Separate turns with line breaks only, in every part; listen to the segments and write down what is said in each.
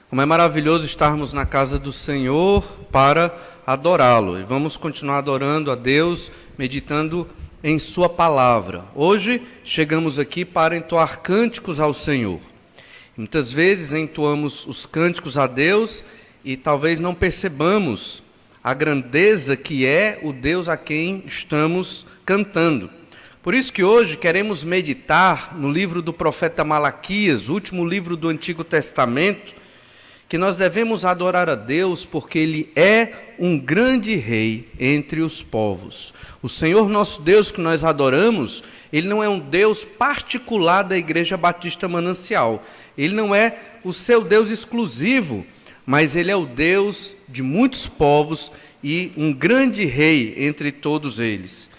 Como é maravilhoso estarmos na casa do Senhor para adorá-lo. E vamos continuar adorando a Deus, meditando em sua palavra. Hoje chegamos aqui para entoar cânticos ao Senhor. Muitas vezes entoamos os cânticos a Deus e talvez não percebamos a grandeza que é o Deus a quem estamos cantando. Por isso que hoje queremos meditar no livro do profeta Malaquias, o último livro do Antigo Testamento, que nós devemos adorar a Deus porque Ele é um grande rei entre os povos. O Senhor nosso Deus que nós adoramos, Ele não é um Deus particular da Igreja Batista Manancial. Ele não é o seu Deus exclusivo, mas Ele é o Deus de muitos povos e um grande rei entre todos eles.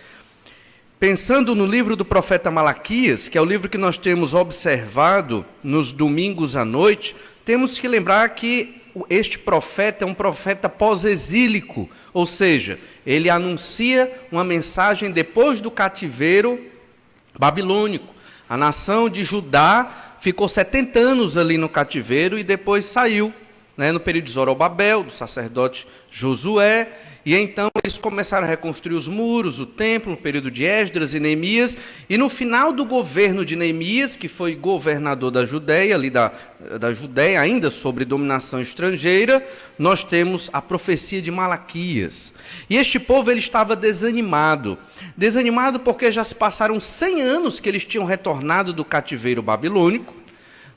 Pensando no livro do profeta Malaquias, que é o livro que nós temos observado nos domingos à noite, temos que lembrar que este profeta é um profeta pós-exílico, ou seja, ele anuncia uma mensagem depois do cativeiro babilônico. A nação de Judá ficou 70 anos ali no cativeiro e depois saiu, no período de Zorobabel, do sacerdote Josué, e então eles começaram a reconstruir os muros, o templo, no período de Esdras e Neemias, e no final do governo de Neemias, que foi governador da Judéia, ali da Judéia, ainda sobre dominação estrangeira, nós temos a profecia de Malaquias. E este povo ele estava desanimado porque já se passaram 100 anos que eles tinham retornado do cativeiro babilônico.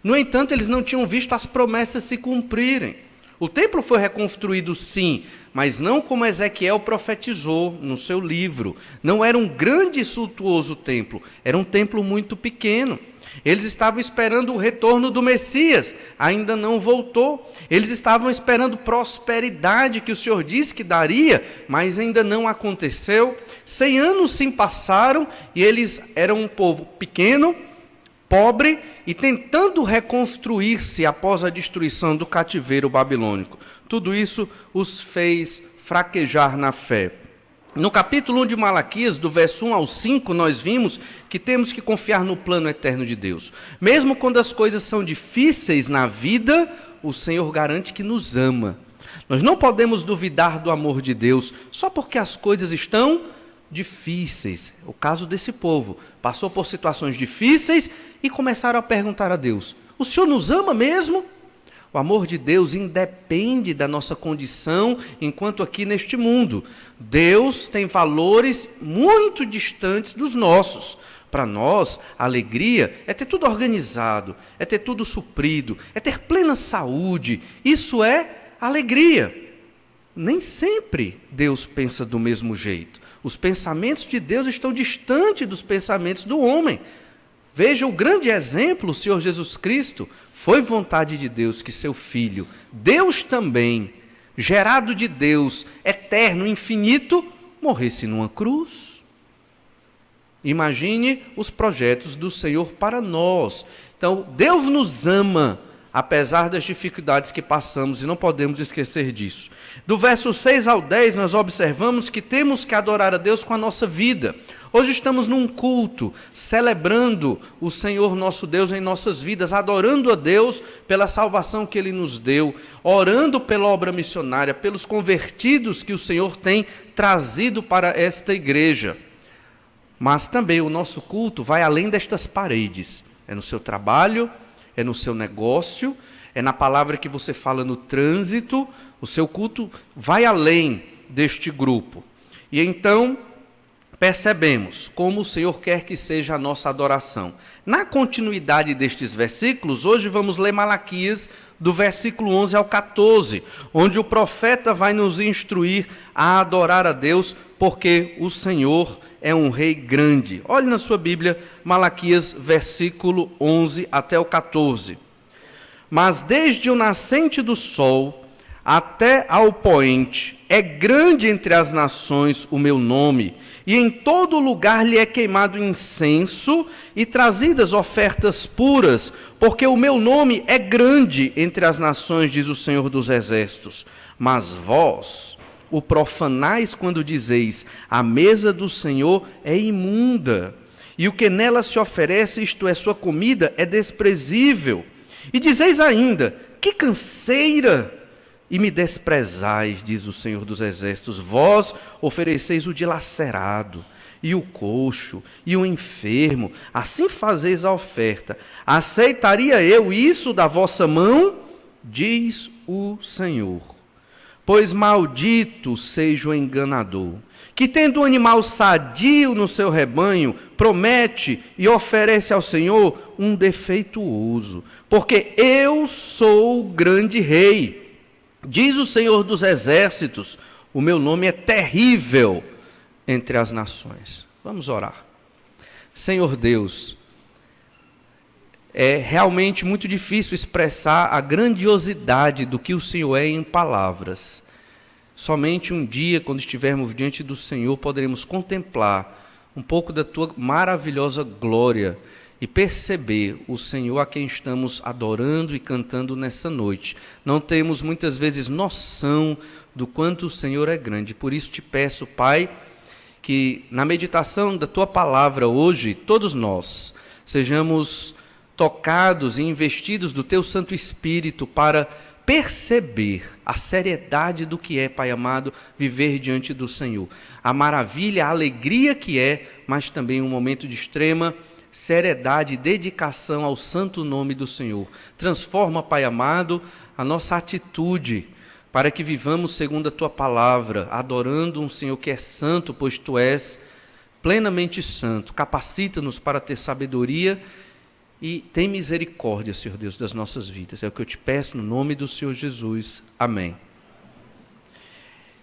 No entanto, eles não tinham visto as promessas se cumprirem. O templo foi reconstruído sim, mas não como Ezequiel profetizou no seu livro. Não era um grande e suntuoso templo, era um templo muito pequeno. Eles estavam esperando o retorno do Messias, ainda não voltou. Eles estavam esperando prosperidade que o Senhor disse que daria, mas ainda não aconteceu. 100 anos se passaram e eles eram um povo pequeno, pobre e tentando reconstruir-se após a destruição do cativeiro babilônico. Tudo isso os fez fraquejar na fé. No capítulo 1 de Malaquias, do verso 1 ao 5, nós vimos que temos que confiar no plano eterno de Deus. Mesmo quando as coisas são difíceis na vida, o Senhor garante que nos ama. Nós não podemos duvidar do amor de Deus só porque as coisas estão difíceis. O caso desse povo passou por situações difíceis e começaram a perguntar a Deus: o Senhor nos ama mesmo? O amor de Deus independe da nossa condição enquanto aqui neste mundo. Deus tem valores muito distantes dos nossos. Para nós, a alegria é ter tudo organizado, é ter tudo suprido, é ter plena saúde. Isso é alegria. Nem sempre Deus pensa do mesmo jeito. Os pensamentos de Deus estão distantes dos pensamentos do homem. Veja o grande exemplo, o Senhor Jesus Cristo. Foi vontade de Deus que seu Filho, Deus também, gerado de Deus, eterno, infinito, morresse numa cruz. Imagine os projetos do Senhor para nós. Então, Deus nos ama, apesar das dificuldades que passamos, e não podemos esquecer disso. Do verso 6 ao 10, nós observamos que temos que adorar a Deus com a nossa vida. Hoje estamos num culto, celebrando o Senhor nosso Deus em nossas vidas, adorando a Deus pela salvação que Ele nos deu, orando pela obra missionária, pelos convertidos que o Senhor tem trazido para esta igreja. Mas também o nosso culto vai além destas paredes. É no seu trabalho, é no seu negócio, é na palavra que você fala no trânsito. O seu culto vai além deste grupo. E então percebemos como o Senhor quer que seja a nossa adoração. Na continuidade destes versículos, hoje vamos ler Malaquias do versículo 11 ao 14, onde o profeta vai nos instruir a adorar a Deus, porque o Senhor é um rei grande. Olhe na sua Bíblia, Malaquias, versículo 11 até o 14. Mas desde o nascente do sol até ao poente, é grande entre as nações o meu nome, e em todo lugar lhe é queimado incenso e trazidas ofertas puras, porque o meu nome é grande entre as nações, diz o Senhor dos Exércitos. Mas vós o profanais quando dizeis: a mesa do Senhor é imunda, e o que nela se oferece, isto é, sua comida, é desprezível. E dizeis ainda: que canseira! E me desprezais, diz o Senhor dos Exércitos, vós ofereceis o dilacerado, e o coxo, e o enfermo, assim fazeis a oferta. Aceitaria eu isso da vossa mão? Diz o Senhor. Pois maldito seja o enganador, que tendo um animal sadio no seu rebanho, promete e oferece ao Senhor um defeituoso. Porque eu sou o grande rei, diz o Senhor dos Exércitos, o meu nome é terrível entre as nações. Vamos orar. Senhor Deus, é realmente muito difícil expressar a grandiosidade do que o Senhor é em palavras. Somente um dia, quando estivermos diante do Senhor, poderemos contemplar um pouco da Tua maravilhosa glória e perceber o Senhor a quem estamos adorando e cantando nessa noite. Não temos muitas vezes noção do quanto o Senhor é grande. Por isso te peço, Pai, que na meditação da Tua palavra hoje, todos nós sejamos tocados e investidos do Teu Santo Espírito para perceber a seriedade do que é, Pai amado, viver diante do Senhor. A maravilha, a alegria que é, mas também um momento de extrema seriedade e dedicação ao santo nome do Senhor. Transforma, Pai amado, a nossa atitude para que vivamos segundo a Tua palavra, adorando um Senhor que é santo, pois Tu és plenamente santo. Capacita-nos para ter sabedoria e tem misericórdia, Senhor Deus, das nossas vidas. É o que eu te peço no nome do Senhor Jesus. Amém.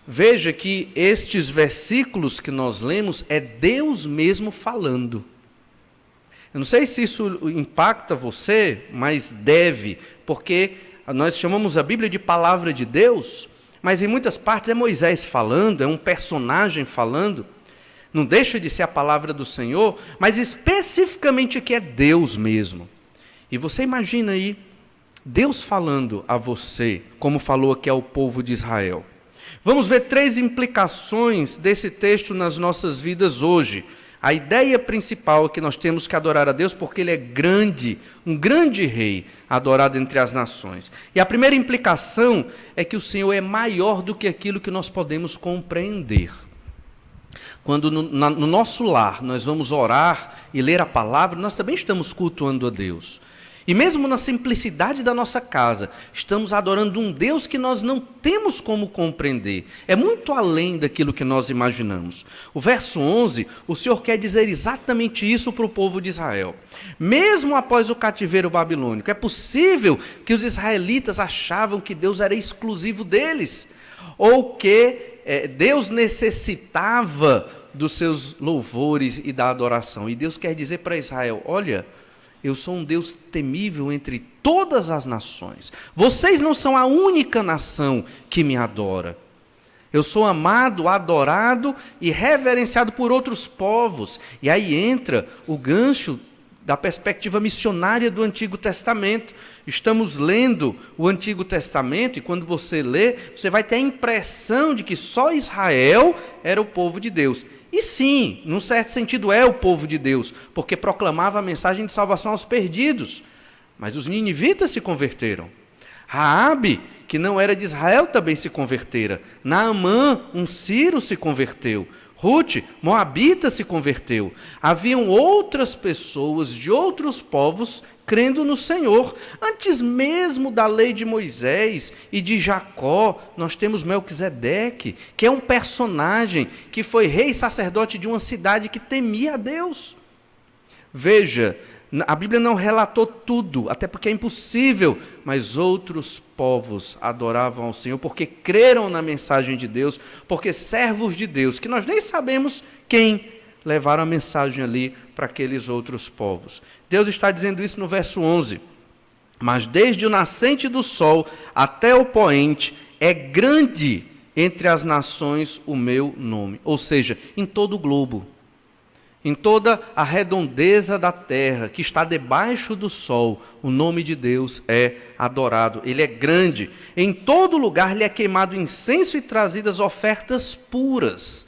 Veja que estes versículos que nós lemos é Deus mesmo falando. Eu não sei se isso impacta você, mas deve, porque nós chamamos a Bíblia de palavra de Deus, mas em muitas partes é Moisés falando, é um personagem falando. Não deixa de ser a palavra do Senhor, mas especificamente aqui é Deus mesmo. E você imagina aí, Deus falando a você, como falou aqui ao povo de Israel. Vamos ver 3 implicações desse texto nas nossas vidas hoje. A ideia principal é que nós temos que adorar a Deus porque Ele é grande, um grande rei, adorado entre as nações. E a primeira implicação é que o Senhor é maior do que aquilo que nós podemos compreender. Quando no nosso lar nós vamos orar e ler a palavra, nós também estamos cultuando a Deus. E mesmo na simplicidade da nossa casa, estamos adorando um Deus que nós não temos como compreender. É muito além daquilo que nós imaginamos. O verso 11, o Senhor quer dizer exatamente isso para o povo de Israel. Mesmo após o cativeiro babilônico, é possível que os israelitas achavam que Deus era exclusivo deles, ou que Deus necessitava dos seus louvores e da adoração. E Deus quer dizer para Israel, olha, eu sou um Deus temível entre todas as nações. Vocês não são a única nação que me adora. Eu sou amado, adorado e reverenciado por outros povos. E aí entra o gancho da perspectiva missionária do Antigo Testamento. Estamos lendo o Antigo Testamento e quando você lê, você vai ter a impressão de que só Israel era o povo de Deus. E sim, num certo sentido é o povo de Deus, porque proclamava a mensagem de salvação aos perdidos. Mas os ninivitas se converteram. Raabe, que não era de Israel, também se convertera. Naamã, um sírio, se converteu. Ruth, moabita, se converteu. Haviam outras pessoas de outros povos crendo no Senhor. Antes mesmo da lei de Moisés e de Jacó, nós temos Melquisedeque, que é um personagem que foi rei e sacerdote de uma cidade que temia a Deus. Veja, a Bíblia não relatou tudo, até porque é impossível, mas outros povos adoravam ao Senhor porque creram na mensagem de Deus, porque servos de Deus, que nós nem sabemos quem, levaram a mensagem ali para aqueles outros povos. Deus está dizendo isso no verso 11. Mas desde o nascente do sol até o poente é grande entre as nações o meu nome. Ou seja, em todo o globo. Em toda a redondeza da terra, que está debaixo do sol, o nome de Deus é adorado. Ele é grande. Em todo lugar lhe é queimado incenso e trazidas ofertas puras.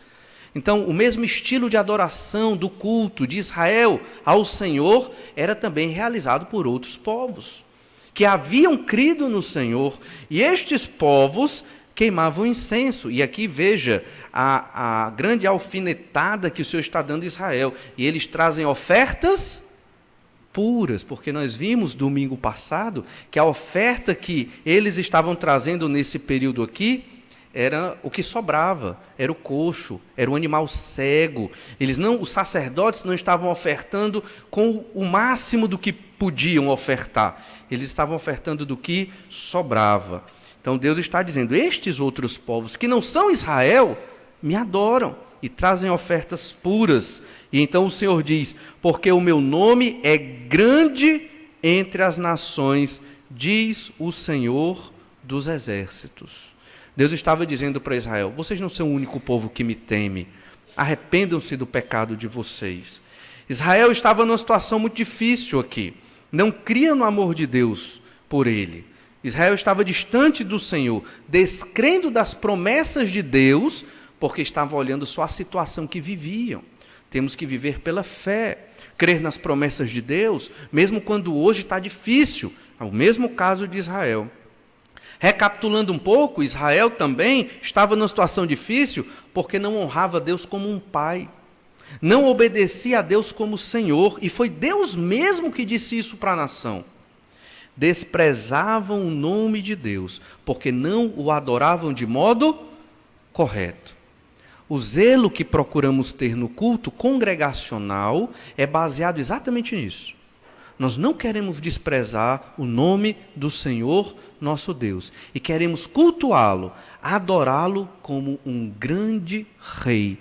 Então, o mesmo estilo de adoração do culto de Israel ao Senhor era também realizado por outros povos. que haviam crido no Senhor, e estes povos queimavam incenso. E aqui veja a grande alfinetada que o Senhor está dando a Israel. E eles trazem ofertas puras, porque nós vimos domingo passado que a oferta que eles estavam trazendo nesse período aqui era o que sobrava, era o coxo, era o animal cego. Os sacerdotes não estavam ofertando com o máximo do que podiam ofertar. Eles estavam ofertando do que sobrava. Então Deus está dizendo: estes outros povos que não são Israel me adoram e trazem ofertas puras. E então o Senhor diz: porque o meu nome é grande entre as nações, diz o Senhor dos exércitos. Deus estava dizendo para Israel: vocês não são o único povo que me teme, arrependam-se do pecado de vocês. Israel estava numa situação muito difícil aqui, não cria no amor de Deus por ele. Israel estava distante do Senhor, descrendo das promessas de Deus, porque estava olhando só a situação que viviam. Temos que viver pela fé, crer nas promessas de Deus, mesmo quando hoje está difícil. É o mesmo caso de Israel. Recapitulando um pouco, Israel também estava numa situação difícil porque não honrava Deus como um pai, não obedecia a Deus como Senhor, e foi Deus mesmo que disse isso para a nação. Desprezavam o nome de Deus, porque não o adoravam de modo correto. O zelo que procuramos ter no culto congregacional é baseado exatamente nisso. Nós não queremos desprezar o nome do Senhor nosso Deus, e queremos cultuá-lo, adorá-lo como um grande rei,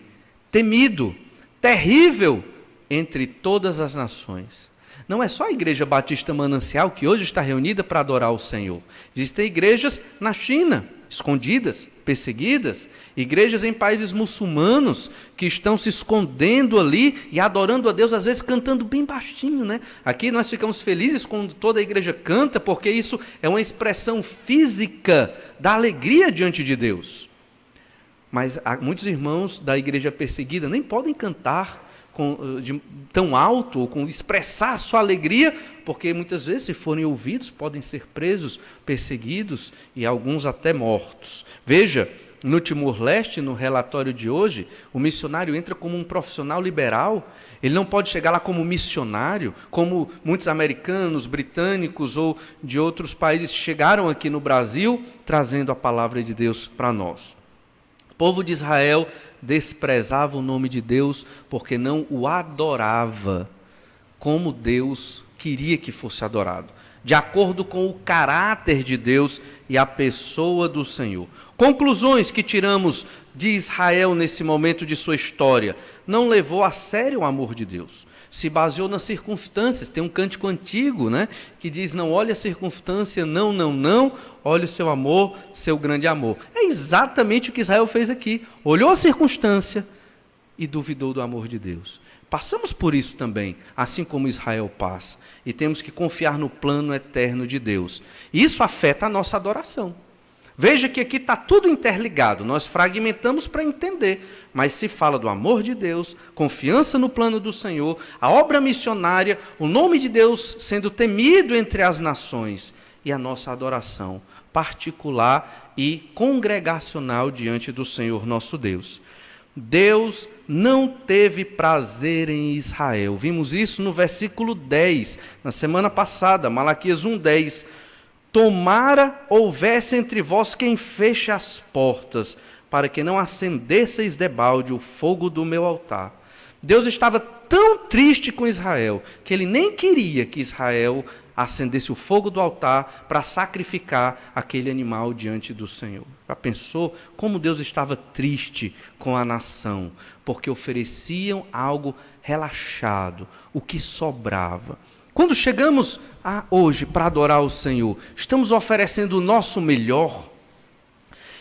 temido, terrível entre todas as nações. Não é só a Igreja Batista Manancial que hoje está reunida para adorar o Senhor. Existem igrejas na China, escondidas, perseguidas, igrejas em países muçulmanos que estão se escondendo ali e adorando a Deus, às vezes cantando bem baixinho, né? Aqui nós ficamos felizes quando toda a igreja canta, porque isso é uma expressão física da alegria diante de Deus. Mas muitos irmãos da igreja perseguida nem podem cantar tão alto, ou expressar sua alegria, porque muitas vezes, se forem ouvidos, podem ser presos, perseguidos e alguns até mortos. Veja, no Timor-Leste, no relatório de hoje, o missionário entra como um profissional liberal. Ele não pode chegar lá como missionário, como muitos americanos, britânicos ou de outros países chegaram aqui no Brasil, trazendo a palavra de Deus para nós. O povo de Israel desprezava o nome de Deus porque não o adorava como Deus queria que fosse adorado, de acordo com o caráter de Deus e a pessoa do Senhor. Conclusões que tiramos de Israel nesse momento de sua história: não levou a sério o amor de Deus, se baseou nas circunstâncias. Tem um cântico antigo, né, que diz: não olhe a circunstância, não, olhe o seu amor, seu grande amor. É exatamente o que Israel fez aqui. Olhou a circunstância e duvidou do amor de Deus. Passamos por isso também, assim como Israel passa, e temos que confiar no plano eterno de Deus. Isso afeta a nossa adoração. Veja que aqui está tudo interligado, nós fragmentamos para entender, mas se fala do amor de Deus, confiança no plano do Senhor, a obra missionária, o nome de Deus sendo temido entre as nações, e a nossa adoração particular e congregacional diante do Senhor nosso Deus. Deus não teve prazer em Israel. Vimos isso no versículo 10, na semana passada, Malaquias 1:10. Tomara houvesse entre vós quem feche as portas, para que não acendesseis debalde o fogo do meu altar. Deus estava tão triste com Israel, que ele nem queria que Israel acendesse o fogo do altar para sacrificar aquele animal diante do Senhor. Já pensou como Deus estava triste com a nação? Porque ofereciam algo relaxado, o que sobrava. Quando chegamos hoje para adorar o Senhor, estamos oferecendo o nosso melhor?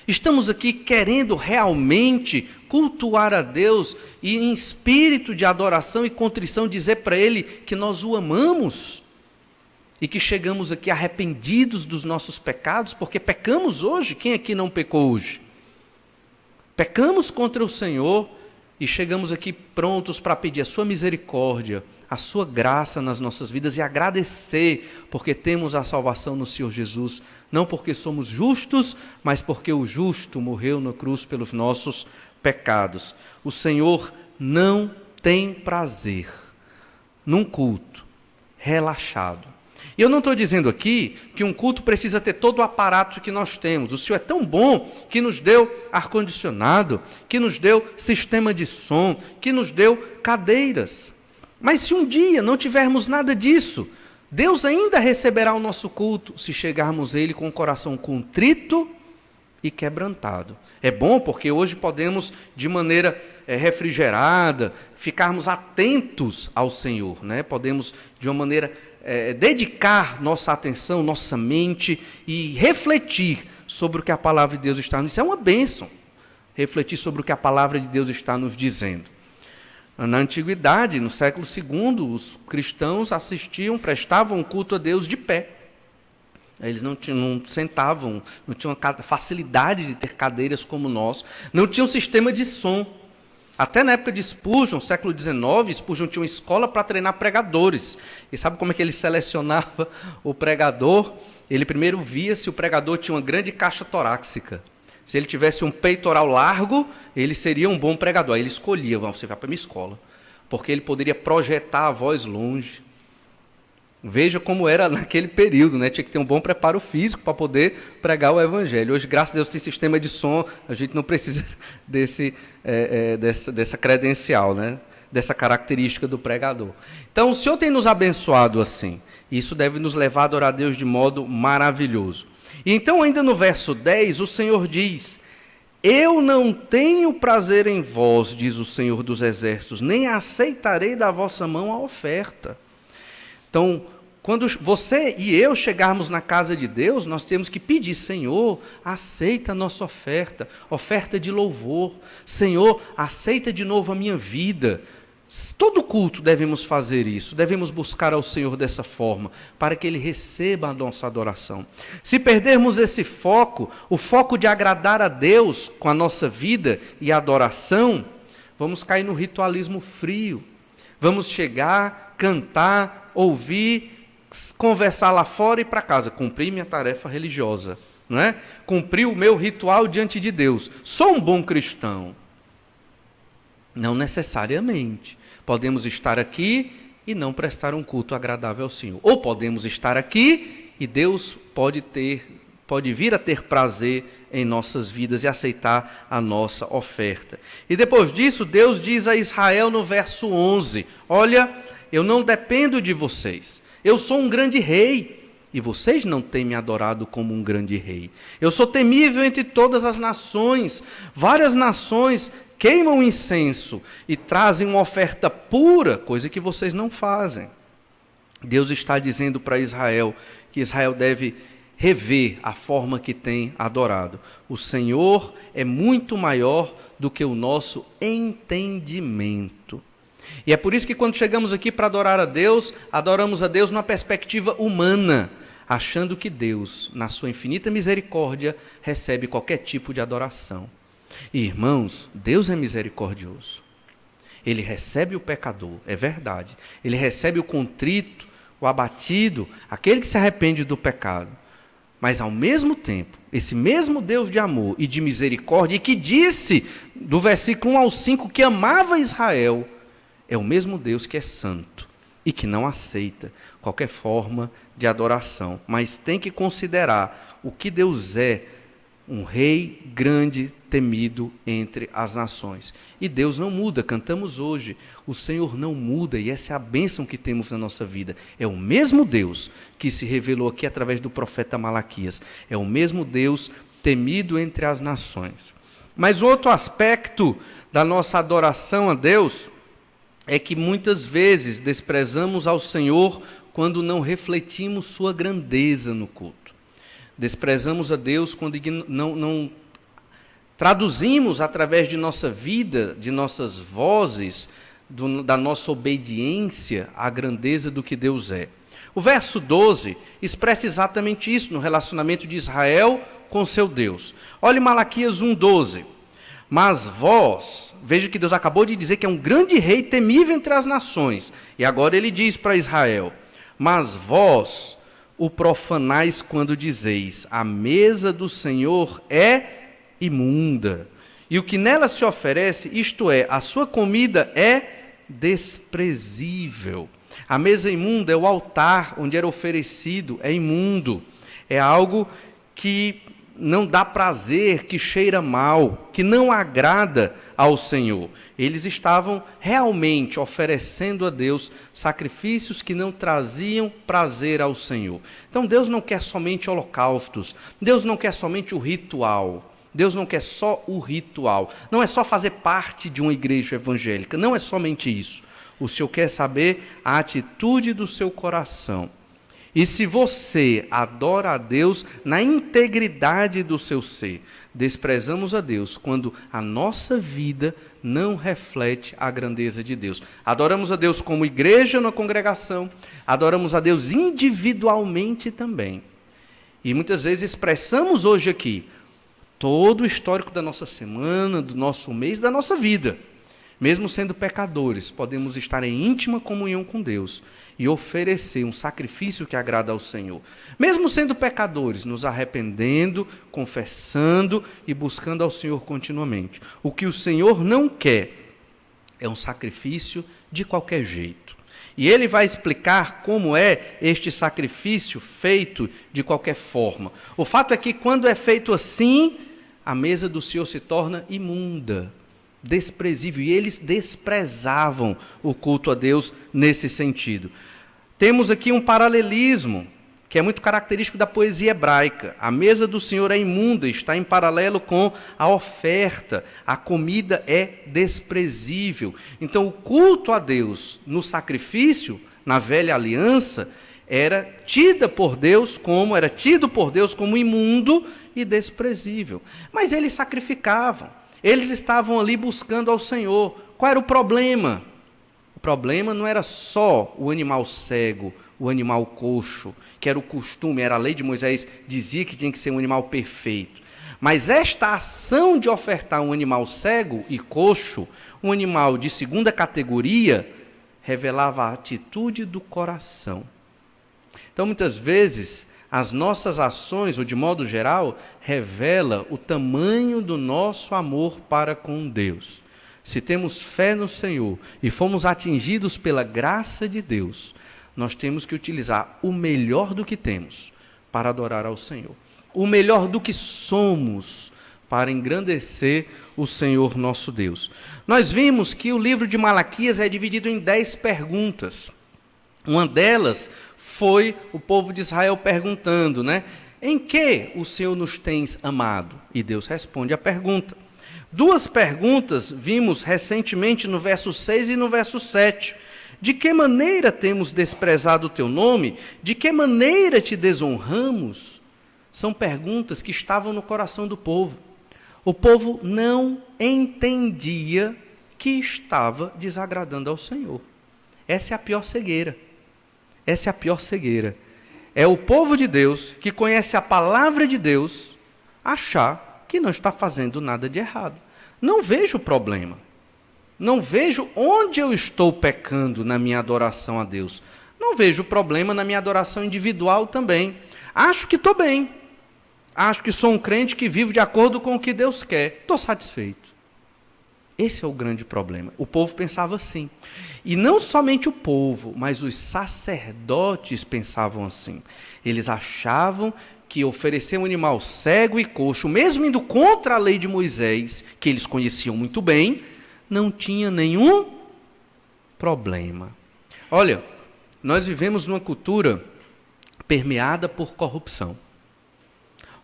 Estamos aqui querendo realmente cultuar a Deus e em espírito de adoração e contrição dizer para Ele que nós o amamos? E que chegamos aqui arrependidos dos nossos pecados, porque pecamos hoje. Quem aqui não pecou hoje? Pecamos contra o Senhor e chegamos aqui prontos para pedir a sua misericórdia, a sua graça nas nossas vidas e agradecer porque temos a salvação no Senhor Jesus, não porque somos justos, mas porque o justo morreu na cruz pelos nossos pecados. O Senhor não tem prazer num culto relaxado. E eu não estou dizendo aqui que um culto precisa ter todo o aparato que nós temos. O Senhor é tão bom que nos deu ar-condicionado, que nos deu sistema de som, que nos deu cadeiras. Mas se um dia não tivermos nada disso, Deus ainda receberá o nosso culto se chegarmos a Ele com o coração contrito e quebrantado. É bom porque hoje podemos, de maneira refrigerada, ficarmos atentos ao Senhor, né? Podemos, de uma maneira dedicar nossa atenção, nossa mente e refletir sobre o que a palavra de Deus está nos dizendo. Isso é uma bênção, refletir sobre o que a palavra de Deus está nos dizendo. Na antiguidade, no século II, os cristãos prestavam culto a Deus de pé. Eles não sentavam, não tinham facilidade de ter cadeiras como nós, não tinham sistema de som. Até na época de Spurgeon, século XIX, Spurgeon tinha uma escola para treinar pregadores. E sabe como é que ele selecionava o pregador? Ele primeiro via se o pregador tinha uma grande caixa torácica. Se ele tivesse um peitoral largo, ele seria um bom pregador. Aí ele escolhia, você vai para a minha escola, porque ele poderia projetar a voz longe. Veja como era naquele período, né? Tinha que ter um bom preparo físico para poder pregar o evangelho. Hoje, graças a Deus, tem sistema de som, a gente não precisa dessa credencial, né? Dessa característica do pregador. Então, o Senhor tem nos abençoado assim. Isso deve nos levar a adorar a Deus de modo maravilhoso. E então, ainda no verso 10, o Senhor diz: eu não tenho prazer em vós, diz o Senhor dos Exércitos, nem aceitarei da vossa mão a oferta. Então, quando você e eu chegarmos na casa de Deus, nós temos que pedir: Senhor, aceita a nossa oferta, oferta de louvor. Senhor, aceita de novo a minha vida. Todo culto devemos fazer isso, devemos buscar ao Senhor dessa forma, para que Ele receba a nossa adoração. Se perdermos esse foco, o foco de agradar a Deus com a nossa vida e adoração, vamos cair no ritualismo frio. Vamos chegar, cantar, ouvir, conversar lá fora e ir para casa. Cumpri minha tarefa religiosa, não é? Cumpri o meu ritual diante de Deus. Sou um bom cristão. Não necessariamente. Podemos estar aqui e não prestar um culto agradável ao Senhor. Ou podemos estar aqui e Deus pode vir a ter prazer em nossas vidas e aceitar a nossa oferta. E depois disso, Deus diz a Israel no verso 11, olha, eu não dependo de vocês, eu sou um grande rei, e vocês não têm me adorado como um grande rei. Eu sou temível entre todas as nações, várias nações queimam incenso e trazem uma oferta pura, coisa que vocês não fazem. Deus está dizendo para Israel que Israel deve rever a forma que tem adorado. O Senhor é muito maior do que o nosso entendimento. E é por isso que quando chegamos aqui para adorar a Deus, adoramos a Deus numa perspectiva humana, achando que Deus, na sua infinita misericórdia, recebe qualquer tipo de adoração. E, irmãos, Deus é misericordioso. Ele recebe o pecador, é verdade. Ele recebe o contrito, o abatido, aquele que se arrepende do pecado. Mas, ao mesmo tempo, esse mesmo Deus de amor e de misericórdia, e que disse, do versículo 1 ao 5, que amava Israel, é o mesmo Deus que é santo e que não aceita qualquer forma de adoração. Mas tem que considerar o que Deus é, um rei grande, temido entre as nações. E Deus não muda, cantamos hoje, o Senhor não muda, e essa é a bênção que temos na nossa vida. É o mesmo Deus que se revelou aqui através do profeta Malaquias. É o mesmo Deus temido entre as nações. Mas outro aspecto da nossa adoração a Deus é que muitas vezes desprezamos ao Senhor quando não refletimos sua grandeza no culto. Desprezamos a Deus quando não traduzimos através de nossa vida, de nossas vozes, da nossa obediência, a grandeza do que Deus é. O verso 12 expressa exatamente isso no relacionamento de Israel com seu Deus. Olhe Malaquias 1,12. Mas vós, veja que Deus acabou de dizer que é um grande rei temível entre as nações. E agora ele diz para Israel: mas vós o profanais quando dizeis, a mesa do Senhor é imunda, e o que nela se oferece, isto é, a sua comida é desprezível. A mesa imunda é o altar onde era oferecido, é imundo. É algo que não dá prazer, que cheira mal, que não agrada ao Senhor. Eles estavam realmente oferecendo a Deus sacrifícios que não traziam prazer ao Senhor. Então Deus não quer somente holocaustos, Deus não quer somente o ritual, Deus não quer só o ritual, não é só fazer parte de uma igreja evangélica, não é somente isso. O Senhor quer saber a atitude do seu coração. E se você adora a Deus na integridade do seu ser, desprezamos a Deus quando a nossa vida não reflete a grandeza de Deus. Adoramos a Deus como igreja na congregação, adoramos a Deus individualmente também. E muitas vezes expressamos hoje aqui todo o histórico da nossa semana, do nosso mês, da nossa vida. Mesmo sendo pecadores, podemos estar em íntima comunhão com Deus e oferecer um sacrifício que agrada ao Senhor. Mesmo sendo pecadores, nos arrependendo, confessando e buscando ao Senhor continuamente. O que o Senhor não quer é um sacrifício de qualquer jeito. E ele vai explicar como é este sacrifício feito de qualquer forma. O fato é que quando é feito assim, a mesa do Senhor se torna imunda, desprezível, e eles desprezavam o culto a Deus nesse sentido. Temos aqui um paralelismo que é muito característico da poesia hebraica. A mesa do Senhor é imunda, está em paralelo com a oferta, a comida é desprezível. Então o culto a Deus no sacrifício, na velha aliança, era tido por Deus como imundo e desprezível. Mas eles sacrificavam. Eles estavam ali buscando ao Senhor. Qual era o problema? O problema não era só o animal cego, o animal coxo, que era o costume, era a lei de Moisés, dizia que tinha que ser um animal perfeito. Mas esta ação de ofertar um animal cego e coxo, um animal de segunda categoria, revelava a atitude do coração. Então, muitas vezes, as nossas ações, ou de modo geral, revela o tamanho do nosso amor para com Deus. Se temos fé no Senhor e fomos atingidos pela graça de Deus, nós temos que utilizar o melhor do que temos para adorar ao Senhor. O melhor do que somos para engrandecer o Senhor nosso Deus. Nós vimos que o livro de Malaquias é dividido em 10 perguntas. Uma delas foi o povo de Israel perguntando, em que o Senhor nos tens amado? E Deus responde a pergunta. 2 perguntas vimos recentemente no verso 6 e no verso 7. De que maneira temos desprezado o teu nome? De que maneira te desonramos? São perguntas que estavam no coração do povo. O povo não entendia que estava desagradando ao Senhor. Essa é a pior cegueira. Essa é a pior cegueira. É o povo de Deus, que conhece a palavra de Deus, achar que não está fazendo nada de errado. Não vejo problema. Não vejo onde eu estou pecando na minha adoração a Deus. Não vejo problema na minha adoração individual também. Acho que estou bem. Acho que sou um crente que vivo de acordo com o que Deus quer. Estou satisfeito. Esse é o grande problema. O povo pensava assim. E não somente o povo, mas os sacerdotes pensavam assim. Eles achavam que oferecer um animal cego e coxo, mesmo indo contra a lei de Moisés, que eles conheciam muito bem, não tinha nenhum problema. Olha, nós vivemos numa cultura permeada por corrupção,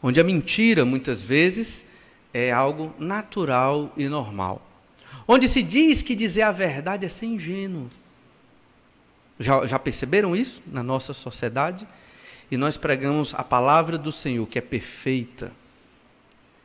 onde a mentira, muitas vezes, é algo natural e normal. Onde se diz que dizer a verdade é ser ingênuo. Já perceberam isso na nossa sociedade? E nós pregamos a palavra do Senhor, que é perfeita,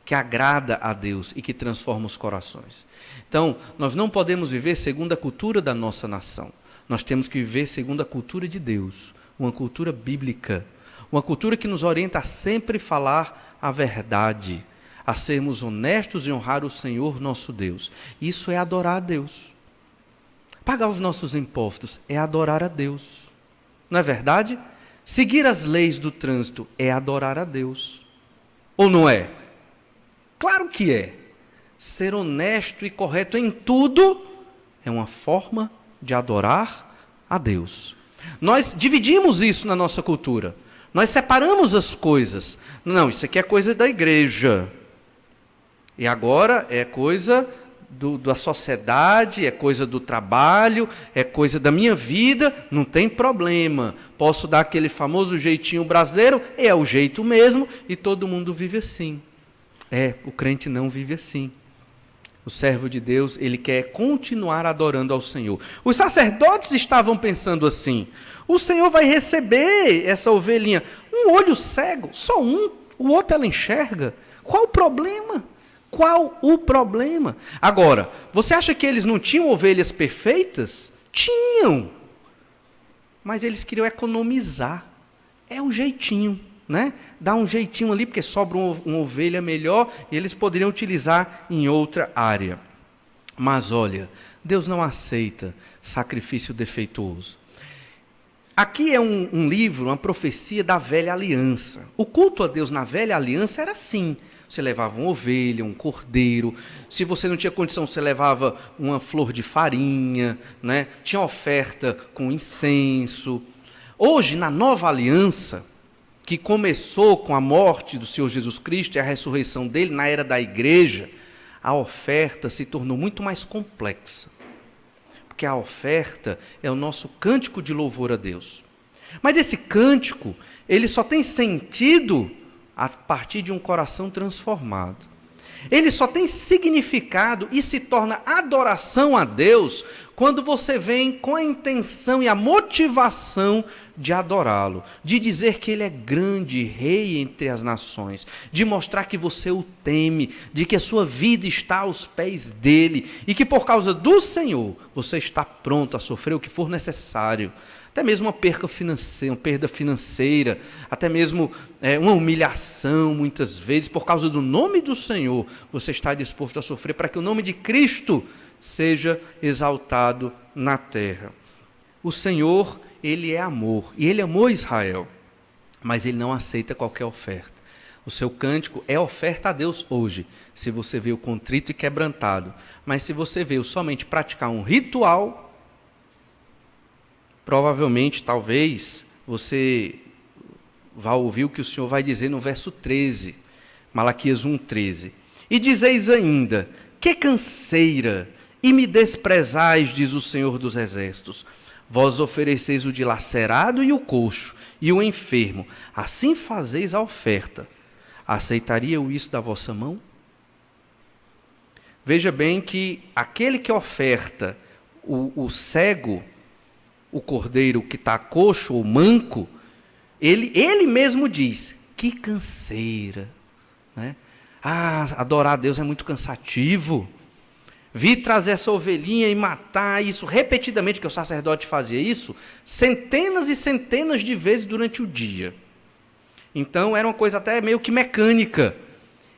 que agrada a Deus e que transforma os corações. Então, nós não podemos viver segundo a cultura da nossa nação. Nós temos que viver segundo a cultura de Deus, uma cultura bíblica, uma cultura que nos orienta a sempre falar a verdade a sermos honestos e honrar o Senhor nosso Deus. Isso é adorar a Deus. Pagar os nossos impostos é adorar a Deus. Não é verdade? Seguir as leis do trânsito é adorar a Deus. Ou não é? Claro que é. Ser honesto e correto em tudo é uma forma de adorar a Deus. Nós dividimos isso na nossa cultura. Nós separamos as coisas. Não, isso aqui é coisa da igreja. E agora é coisa da sociedade, é coisa do trabalho, é coisa da minha vida, não tem problema. Posso dar aquele famoso jeitinho brasileiro, é o jeito mesmo, e todo mundo vive assim. O crente não vive assim. O servo de Deus, ele quer continuar adorando ao Senhor. Os sacerdotes estavam pensando assim: o Senhor vai receber essa ovelhinha. Um olho cego, só um, o outro ela enxerga. Qual o problema? Qual o problema? Agora, você acha que eles não tinham ovelhas perfeitas? Tinham. Mas eles queriam economizar. É um jeitinho, né? Dá um jeitinho ali, porque sobra uma ovelha melhor e eles poderiam utilizar em outra área. Mas olha, Deus não aceita sacrifício defeituoso. Aqui é um livro, uma profecia da velha aliança. O culto a Deus na velha aliança era assim. Você levava uma ovelha, um cordeiro. Se você não tinha condição, você levava uma flor de farinha, né? Tinha oferta com incenso. Hoje, na nova aliança, que começou com a morte do Senhor Jesus Cristo e a ressurreição dele na era da igreja, a oferta se tornou muito mais complexa. Porque a oferta é o nosso cântico de louvor a Deus. Mas esse cântico, ele só tem sentido a partir de um coração transformado. Ele só tem significado e se torna adoração a Deus quando você vem com a intenção e a motivação de adorá-lo, de dizer que ele é grande, rei entre as nações, de mostrar que você o teme, de que a sua vida está aos pés dele e que por causa do Senhor você está pronto a sofrer o que for necessário. Até mesmo uma perda financeira, até mesmo uma humilhação, muitas vezes, por causa do nome do Senhor, você está disposto a sofrer para que o nome de Cristo seja exaltado na terra. O Senhor, ele é amor, e ele amou Israel, mas ele não aceita qualquer oferta. O seu cântico é oferta a Deus hoje, se você veio contrito e quebrantado, mas se você veio somente praticar um ritual, provavelmente, talvez, você vá ouvir o que o Senhor vai dizer no verso 13, Malaquias 1,13. E dizeis ainda: que canseira, e me desprezais, diz o Senhor dos Exércitos. Vós ofereceis o dilacerado e o coxo, e o enfermo. Assim fazeis a oferta. Aceitaria eu isso da vossa mão? Veja bem que aquele que oferta o cego, o cordeiro que está coxo ou manco, ele mesmo diz: que canseira, né? Adorar a Deus é muito cansativo. Vi trazer essa ovelhinha e matar isso repetidamente, que o sacerdote fazia isso centenas e centenas de vezes durante o dia. Então era uma coisa até meio que mecânica.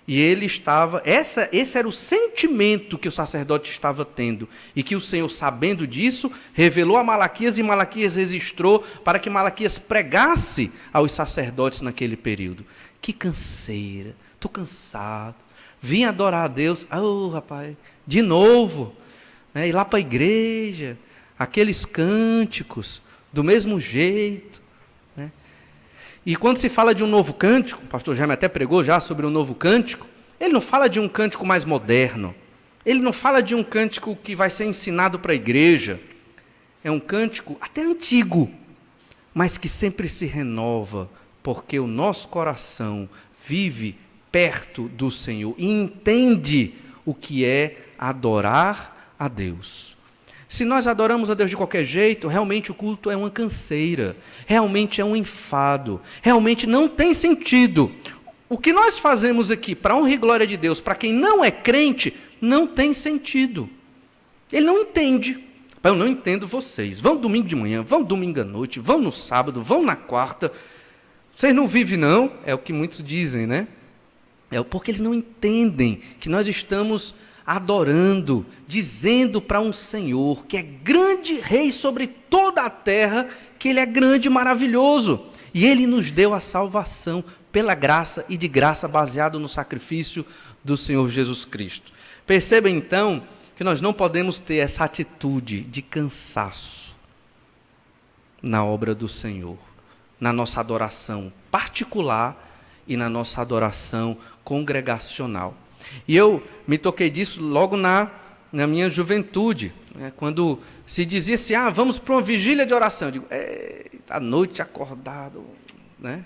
E ele estava, esse era o sentimento que o sacerdote estava tendo, e que o Senhor, sabendo disso, revelou a Malaquias, e Malaquias registrou para que Malaquias pregasse aos sacerdotes naquele período. Que canseira, estou cansado, vim adorar a Deus, rapaz, de novo, né, ir lá para a igreja, aqueles cânticos, do mesmo jeito. E quando se fala de um novo cântico, o pastor Jaime até pregou já sobre um novo cântico, ele não fala de um cântico mais moderno, ele não fala de um cântico que vai ser ensinado para a igreja, é um cântico até antigo, mas que sempre se renova, porque o nosso coração vive perto do Senhor e entende o que é adorar a Deus. Se nós adoramos a Deus de qualquer jeito, realmente o culto é uma canseira, realmente é um enfado, realmente não tem sentido. O que nós fazemos aqui, para a honra e glória de Deus, para quem não é crente, não tem sentido. Ele não entende. Eu não entendo vocês. Vão domingo de manhã, vão domingo à noite, vão no sábado, vão na quarta. Vocês não vivem não? É o que muitos dizem, né? É porque eles não entendem que nós estamos adorando, dizendo para um Senhor que é grande rei sobre toda a terra, que Ele é grande e maravilhoso. E Ele nos deu a salvação pela graça e de graça baseado no sacrifício do Senhor Jesus Cristo. Perceba então que nós não podemos ter essa atitude de cansaço na obra do Senhor, na nossa adoração particular e na nossa adoração congregacional. E eu me toquei disso logo na minha juventude, né, quando se dizia assim, vamos para uma vigília de oração. Eu digo, à noite acordado, né?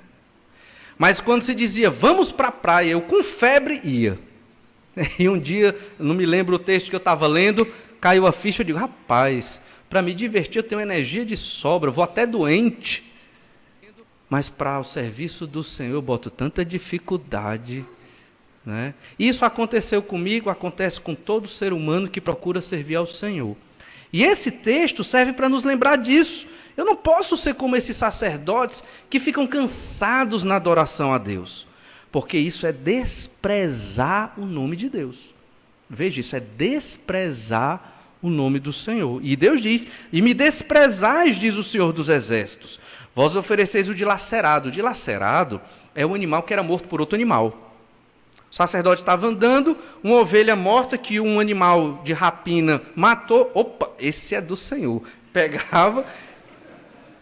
Mas quando se dizia, vamos para a praia, eu com febre ia. E um dia, não me lembro o texto que eu estava lendo, caiu a ficha, eu digo, rapaz, para me divertir eu tenho energia de sobra, eu vou até doente. Mas para o serviço do Senhor eu boto tanta dificuldade, né? Isso aconteceu comigo, acontece com todo ser humano que procura servir ao Senhor. E esse texto serve para nos lembrar disso. Eu não posso ser como esses sacerdotes que ficam cansados na adoração a Deus, porque isso é desprezar o nome de Deus. Veja, isso é desprezar o nome do Senhor. E Deus diz, e me desprezais, diz o Senhor dos Exércitos, vós ofereceis o dilacerado. O dilacerado é um animal que era morto por outro animal. O sacerdote estava andando, uma ovelha morta que um animal de rapina matou. Opa, esse é do Senhor. Pegava.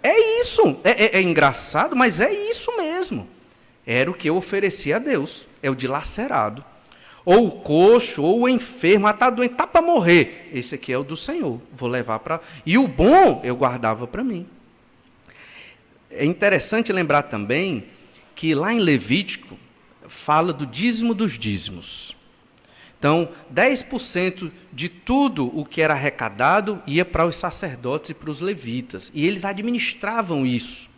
É isso. É engraçado, mas é isso mesmo. Era o que eu oferecia a Deus. É o dilacerado. Ou o coxo, ou o enfermo, está doente, está para morrer. Esse aqui é o do Senhor. Vou levar para... E o bom eu guardava para mim. É interessante lembrar também que lá em Levítico fala do dízimo dos dízimos. Então, 10% de tudo o que era arrecadado ia para os sacerdotes e para os levitas. E eles administravam isso.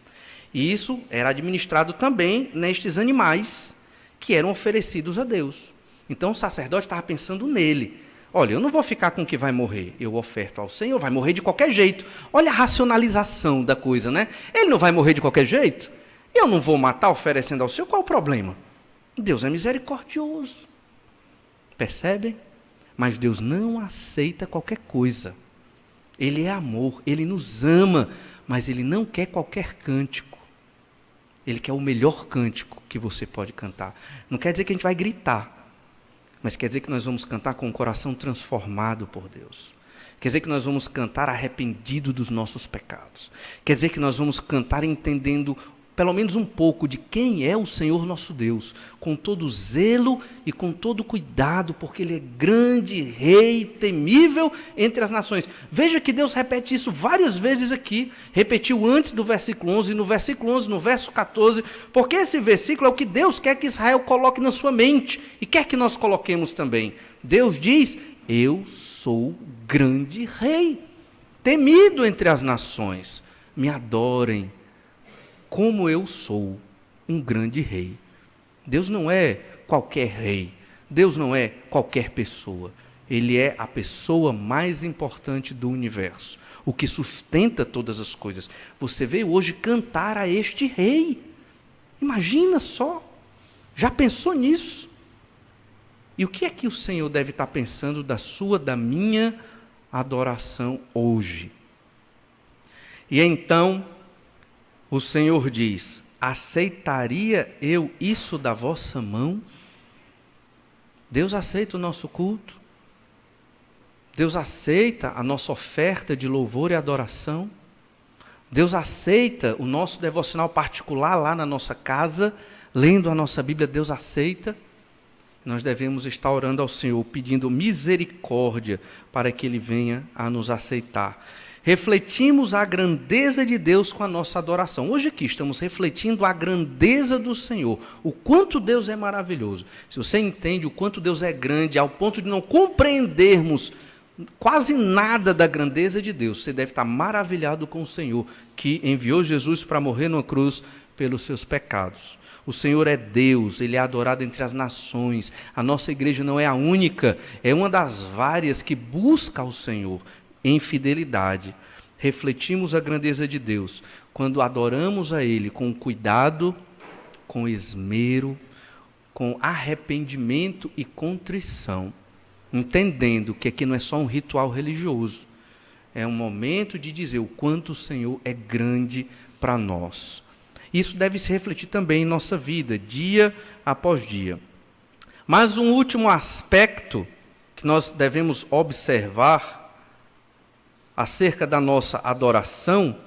E isso era administrado também nestes animais que eram oferecidos a Deus. Então, o sacerdote estava pensando nele. Olha, eu não vou ficar com o que vai morrer. Eu oferto ao Senhor, vai morrer de qualquer jeito. Olha a racionalização da coisa, né? Ele não vai morrer de qualquer jeito. Eu não vou matar oferecendo ao Senhor. Qual o problema? Deus é misericordioso. Percebem? Mas Deus não aceita qualquer coisa. Ele é amor, Ele nos ama, mas Ele não quer qualquer cântico. Ele quer o melhor cântico que você pode cantar. Não quer dizer que a gente vai gritar, mas quer dizer que nós vamos cantar com o coração transformado por Deus. Quer dizer que nós vamos cantar arrependido dos nossos pecados. Quer dizer que nós vamos cantar entendendo pelo menos um pouco de quem é o Senhor nosso Deus, com todo zelo e com todo cuidado, porque Ele é grande, rei, temível entre as nações. Veja que Deus repete isso várias vezes aqui, repetiu antes do versículo 11, no versículo 11, no verso 14, porque esse versículo é o que Deus quer que Israel coloque na sua mente, e quer que nós coloquemos também. Deus diz, eu sou grande rei, temido entre as nações, me adorem, como eu sou um grande rei. Deus não é qualquer rei. Deus não é qualquer pessoa. Ele é a pessoa mais importante do universo. O que sustenta todas as coisas. Você veio hoje cantar a este rei. Imagina só. Já pensou nisso? E o que é que o Senhor deve estar pensando da sua, da minha adoração hoje? E então o Senhor diz, aceitaria eu isso da vossa mão? Deus aceita o nosso culto? Deus aceita a nossa oferta de louvor e adoração? Deus aceita o nosso devocional particular lá na nossa casa, lendo a nossa Bíblia, Deus aceita? Nós devemos estar orando ao Senhor, pedindo misericórdia para que Ele venha a nos aceitar. Refletimos a grandeza de Deus com a nossa adoração. Hoje aqui estamos refletindo a grandeza do Senhor, o quanto Deus é maravilhoso. Se você entende o quanto Deus é grande, ao ponto de não compreendermos quase nada da grandeza de Deus, você deve estar maravilhado com o Senhor, que enviou Jesus para morrer numa cruz pelos seus pecados. O Senhor é Deus, Ele é adorado entre as nações. A nossa igreja não é a única, é uma das várias que busca o Senhor em fidelidade. Refletimos a grandeza de Deus quando adoramos a Ele com cuidado, com esmero, com arrependimento e contrição, entendendo que aqui não é só um ritual religioso, é um momento de dizer o quanto o Senhor é grande para nós. Isso deve se refletir também em nossa vida, dia após dia. Mas um último aspecto que nós devemos observar acerca da nossa adoração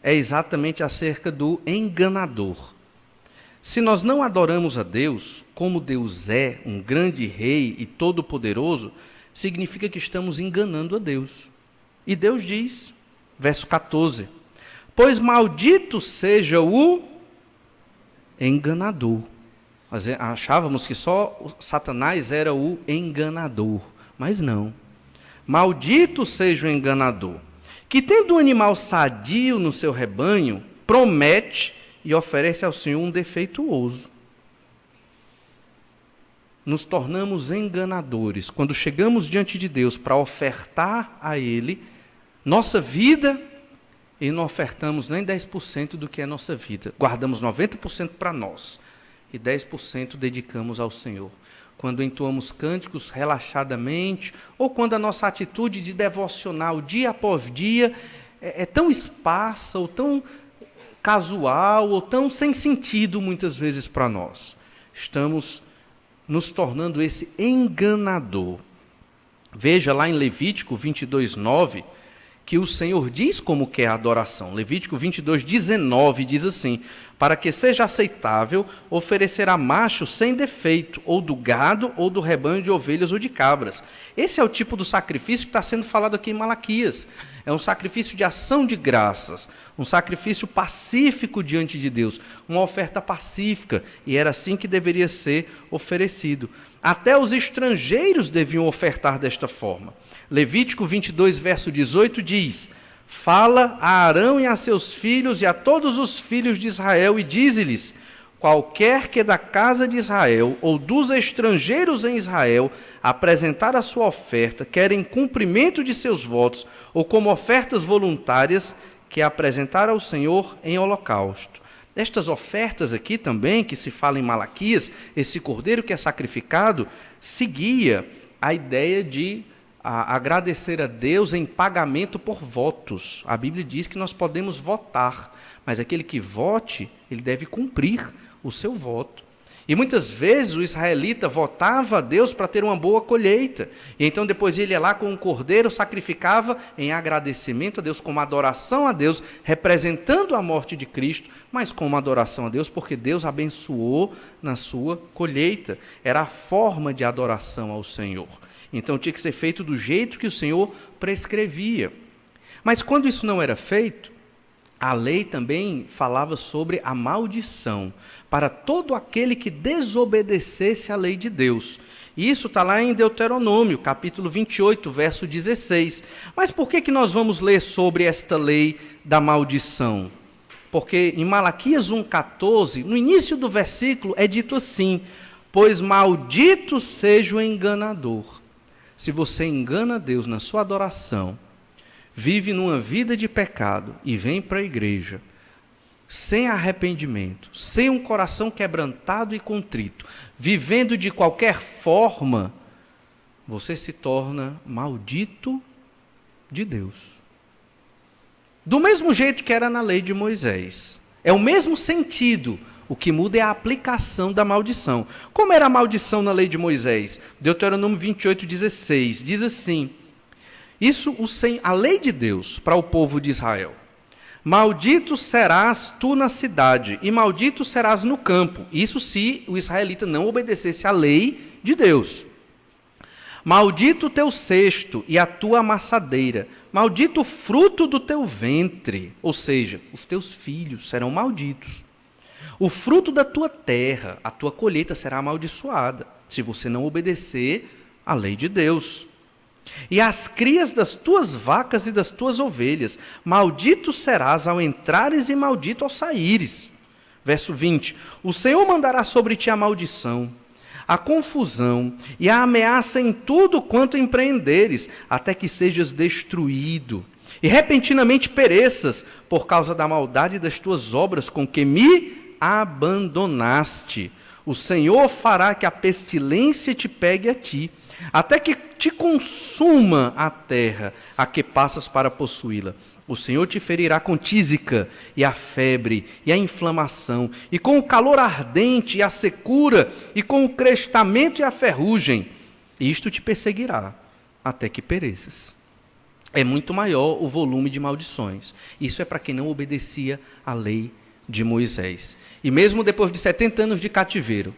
é exatamente acerca do enganador. Se nós não adoramos a Deus, como Deus é um grande rei e todo-poderoso, significa que estamos enganando a Deus. E Deus diz, verso 14, pois maldito seja o enganador. Nós achávamos que só Satanás era o enganador, mas não. Maldito seja o enganador, que tendo um animal sadio no seu rebanho, promete e oferece ao Senhor um defeituoso. Nos tornamos enganadores quando chegamos diante de Deus para ofertar a Ele nossa vida e não ofertamos nem 10% do que é nossa vida. Guardamos 90% para nós e 10% dedicamos ao Senhor. Quando entoamos cânticos relaxadamente, ou quando a nossa atitude de devocional dia após dia é tão esparsa, ou tão casual, ou tão sem sentido muitas vezes para nós. Estamos nos tornando esse enganador. Veja lá em Levítico 22:9, que o Senhor diz como que é a adoração. Levítico 22:19 diz assim, para que seja aceitável, oferecerá macho sem defeito, ou do gado, ou do rebanho de ovelhas ou de cabras. Esse é o tipo do sacrifício que está sendo falado aqui em Malaquias. É um sacrifício de ação de graças, um sacrifício pacífico diante de Deus, uma oferta pacífica, e era assim que deveria ser oferecido. Até os estrangeiros deviam ofertar desta forma. Levítico 22, verso 18 diz, fala a Arão e a seus filhos e a todos os filhos de Israel e dize-lhes, qualquer que da casa de Israel ou dos estrangeiros em Israel apresentar a sua oferta, quer em cumprimento de seus votos ou como ofertas voluntárias, que apresentar ao Senhor em holocausto. Estas ofertas aqui também, que se fala em Malaquias, esse cordeiro que é sacrificado, seguia a ideia de agradecer a Deus em pagamento por votos. A Bíblia diz que nós podemos votar, mas aquele que vote, ele deve cumprir o seu voto. E muitas vezes o israelita votava a Deus para ter uma boa colheita. E então depois ele ia lá com um cordeiro, sacrificava em agradecimento a Deus, como adoração a Deus, representando a morte de Cristo, mas como adoração a Deus, porque Deus abençoou na sua colheita. Era a forma de adoração ao Senhor. Então tinha que ser feito do jeito que o Senhor prescrevia. Mas quando isso não era feito, a lei também falava sobre a maldição para todo aquele que desobedecesse à lei de Deus. E isso está lá em Deuteronômio, capítulo 28, verso 16. Mas por que nós vamos ler sobre esta lei da maldição? Porque em Malaquias 1,14, no início do versículo, é dito assim, pois maldito seja o enganador. Se você engana Deus na sua adoração, vive numa vida de pecado e vem para a igreja, sem arrependimento, sem um coração quebrantado e contrito, vivendo de qualquer forma, você se torna maldito de Deus. Do mesmo jeito que era na lei de Moisés. É o mesmo sentido. O que muda é a aplicação da maldição. Como era a maldição na lei de Moisés? Deuteronômio 28:16 diz assim, a lei de Deus para o povo de Israel. Maldito serás tu na cidade, e maldito serás no campo. Isso se o israelita não obedecesse à lei de Deus. Maldito o teu cesto e a tua amassadeira. Maldito o fruto do teu ventre. Ou seja, os teus filhos serão malditos. O fruto da tua terra, a tua colheita será amaldiçoada, se você não obedecer à lei de Deus. E as crias das tuas vacas e das tuas ovelhas, maldito serás ao entrares e maldito ao saíres. Verso 20, o Senhor mandará sobre ti a maldição, a confusão e a ameaça em tudo quanto empreenderes, até que sejas destruído, e repentinamente pereças, por causa da maldade das tuas obras com que me abandonaste. O Senhor fará que a pestilência te pegue a ti, até que te consuma a terra a que passas para possuí-la. O Senhor te ferirá com tísica, e a febre, e a inflamação, e com o calor ardente, e a secura, e com o crestamento e a ferrugem. Isto te perseguirá, até que pereças. É muito maior o volume de maldições. Isso é para quem não obedecia à lei de Moisés. E mesmo depois de 70 anos de cativeiro,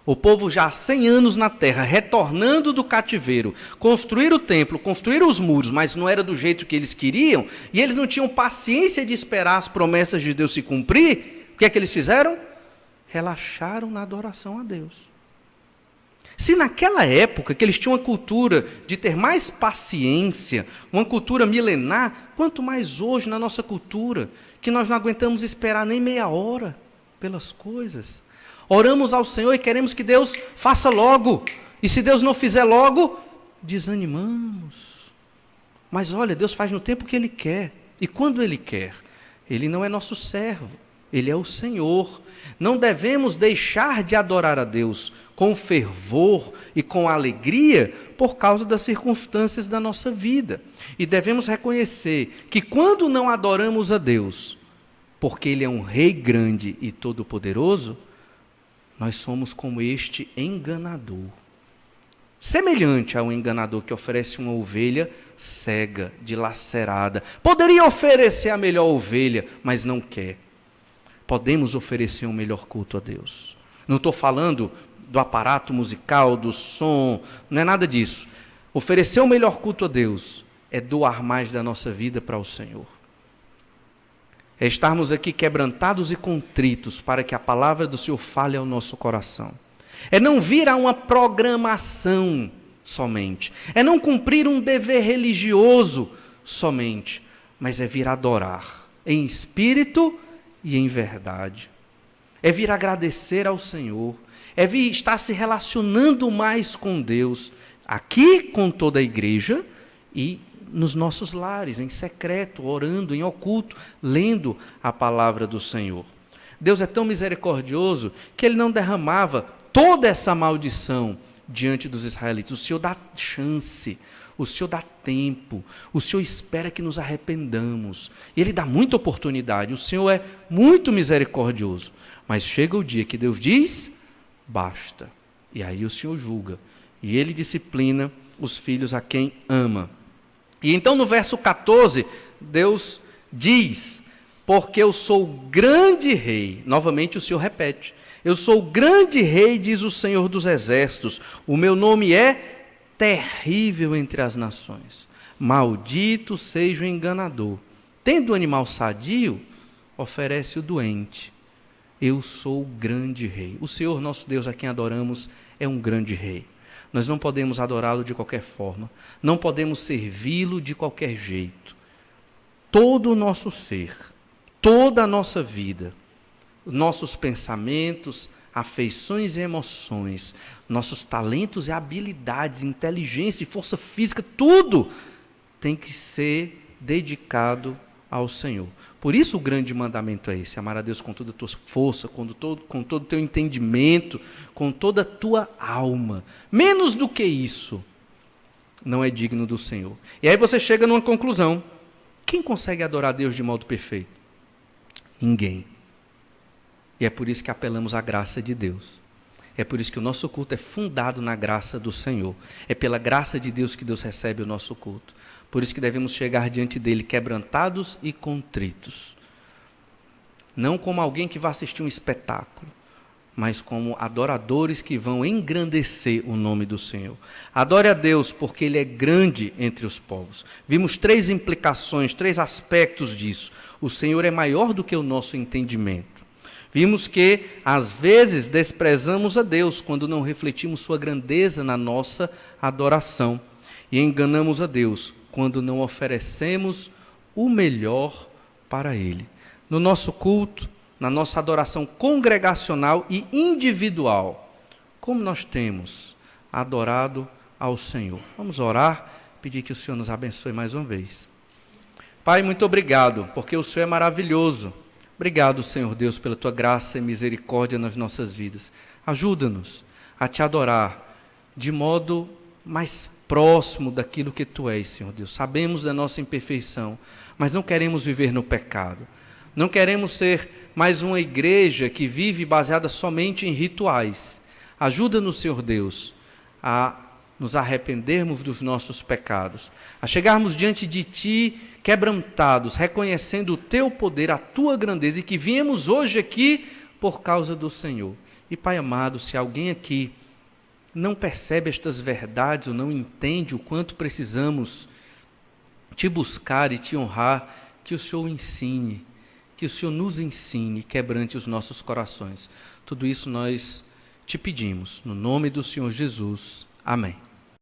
o povo já há 100 anos na terra, retornando do cativeiro, construir o templo, construir os muros, mas não era do jeito que eles queriam, e eles não tinham paciência de esperar as promessas de Deus se cumprir, o que é que eles fizeram? Relaxaram na adoração a Deus. Se naquela época que eles tinham uma cultura de ter mais paciência, uma cultura milenar, quanto mais hoje na nossa cultura, que nós não aguentamos esperar nem meia hora pelas coisas. Oramos ao Senhor e queremos que Deus faça logo. E se Deus não fizer logo, desanimamos. Mas olha, Deus faz no tempo que Ele quer. E quando Ele quer? Ele não é nosso servo, Ele é o Senhor. Não devemos deixar de adorar a Deus com fervor e com alegria por causa das circunstâncias da nossa vida. E devemos reconhecer que quando não adoramos a Deus, porque Ele é um Rei grande e todo-poderoso, nós somos como este enganador. Semelhante ao enganador que oferece uma ovelha cega, dilacerada. Poderia oferecer a melhor ovelha, mas não quer. Podemos oferecer um melhor culto a Deus. Não estou falando do aparato musical, do som, não é nada disso. Oferecer o melhor culto a Deus é doar mais da nossa vida para o Senhor. É estarmos aqui quebrantados e contritos para que a palavra do Senhor fale ao nosso coração. É não vir a uma programação somente. É não cumprir um dever religioso somente. Mas é vir adorar em espírito e em verdade. É vir agradecer ao Senhor. É vir estar se relacionando mais com Deus. Aqui com toda a igreja e nos nossos lares, em secreto, orando, em oculto, lendo a palavra do Senhor. Deus é tão misericordioso que Ele não derramava toda essa maldição diante dos israelitas. O Senhor dá chance, o Senhor dá tempo, o Senhor espera que nos arrependamos. E Ele dá muita oportunidade, o Senhor é muito misericordioso. Mas chega o dia que Deus diz, basta. E aí o Senhor julga. E Ele disciplina os filhos a quem ama. E então no verso 14, Deus diz, porque eu sou grande rei. Novamente o Senhor repete, eu sou grande rei, diz o Senhor dos exércitos. O meu nome é terrível entre as nações. Maldito seja o enganador. Tendo o animal sadio, oferece o doente. Eu sou o grande rei. O Senhor nosso Deus, a quem adoramos, é um grande rei. Nós não podemos adorá-lo de qualquer forma, não podemos servi-lo de qualquer jeito. Todo o nosso ser, toda a nossa vida, nossos pensamentos, afeições e emoções, nossos talentos e habilidades, inteligência e força física, tudo tem que ser dedicado ao Senhor. Por isso o grande mandamento é esse, amar a Deus com toda a tua força, com todo o teu entendimento, com toda a tua alma. Menos do que isso, não é digno do Senhor. E aí você chega numa conclusão. Quem consegue adorar a Deus de modo perfeito? Ninguém. E é por isso que apelamos à graça de Deus. É por isso que o nosso culto é fundado na graça do Senhor. É pela graça de Deus que Deus recebe o nosso culto. Por isso que devemos chegar diante dele quebrantados e contritos. Não como alguém que vai assistir um espetáculo, mas como adoradores que vão engrandecer o nome do Senhor. Adore a Deus porque Ele é grande entre os povos. Vimos 3 implicações, 3 aspectos disso. O Senhor é maior do que o nosso entendimento. Vimos que, às vezes, desprezamos a Deus quando não refletimos sua grandeza na nossa adoração. E enganamos a Deus quando não oferecemos o melhor para Ele. No nosso culto, na nossa adoração congregacional e individual, como nós temos adorado ao Senhor. Vamos orar, pedir que o Senhor nos abençoe mais uma vez. Pai, muito obrigado, porque o Senhor é maravilhoso. Obrigado, Senhor Deus, pela tua graça e misericórdia nas nossas vidas. Ajuda-nos a te adorar de modo mais próximo daquilo que tu és, Senhor Deus. Sabemos da nossa imperfeição, mas não queremos viver no pecado. Não queremos ser mais uma igreja que vive baseada somente em rituais. Ajuda-nos, Senhor Deus, a nos arrependermos dos nossos pecados, a chegarmos diante de Ti quebrantados, reconhecendo o Teu poder, a Tua grandeza, e que viemos hoje aqui por causa do Senhor. E Pai amado, se alguém aqui não percebe estas verdades ou não entende o quanto precisamos Te buscar e Te honrar, que o Senhor ensine, que o Senhor nos ensine, quebrante os nossos corações. Tudo isso nós Te pedimos, no nome do Senhor Jesus. Amém.